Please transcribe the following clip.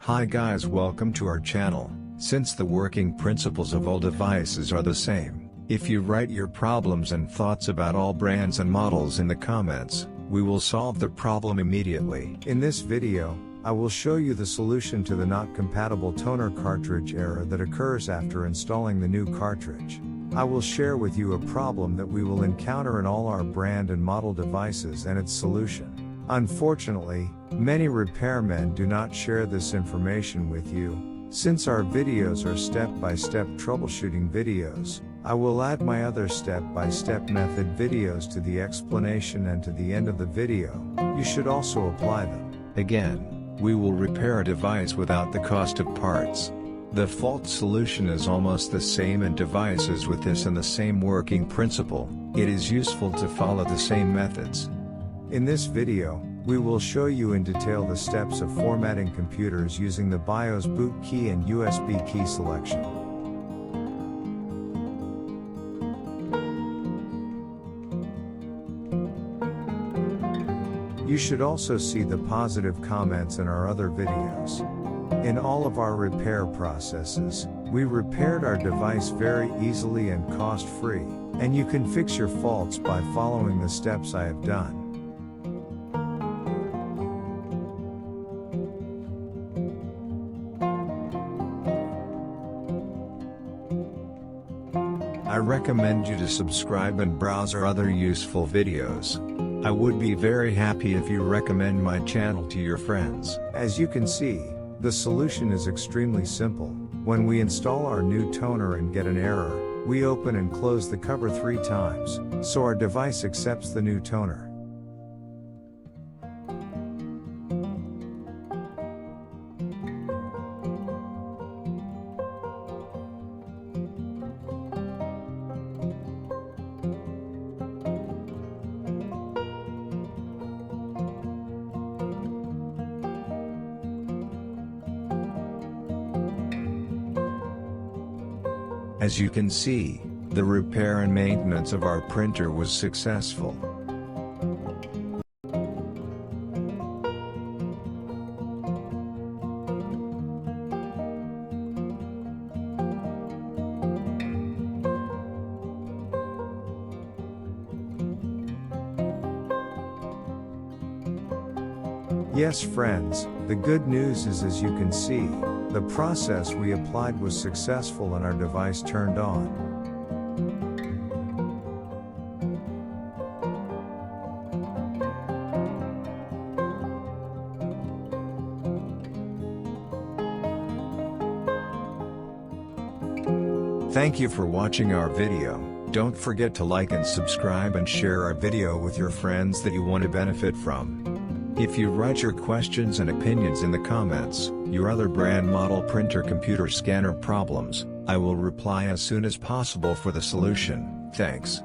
Hi guys, welcome to our channel. Since the working principles of all devices are the same, if you write your problems and thoughts about all brands and models in the comments, we will solve the problem immediately. In this video, I will show you the solution to the not compatible toner cartridge error that occurs after installing the new cartridge. I will share with you a problem that we will encounter in all our brand and model devices and its solution. Unfortunately, many repairmen do not share this information with you. Since our videos are step-by-step troubleshooting videos, I will add my other step-by-step method videos to the explanation and to the end of the video. You should also apply them. Again, we will repair a device without the cost of parts. The fault solution is almost the same in devices with this and the same working principle. It is useful to follow the same methods. In this video, we will show you in detail the steps of formatting computers using the BIOS boot key and USB key selection. You should also see the positive comments in our other videos. In all of our repair processes, we repaired our device very easily and cost-free, and you can fix your faults by following the steps I have done. I recommend you to subscribe and browse our other useful videos. I would be very happy if you recommend my channel to your friends. As you can see, the solution is extremely simple. When we install our new toner and get an error, we open and close the cover 3 times, so our device accepts the new toner. As you can see, the repair and maintenance of our printer was successful. Yes friends, the good news is, as you can see, the process we applied was successful and our device turned on. Thank you for watching our video. Don't forget to like and subscribe and share our video with your friends that you want to benefit from. If you write your questions and opinions in the comments, your other brand model printer computer scanner problems, I will reply as soon as possible for the solution. Thanks.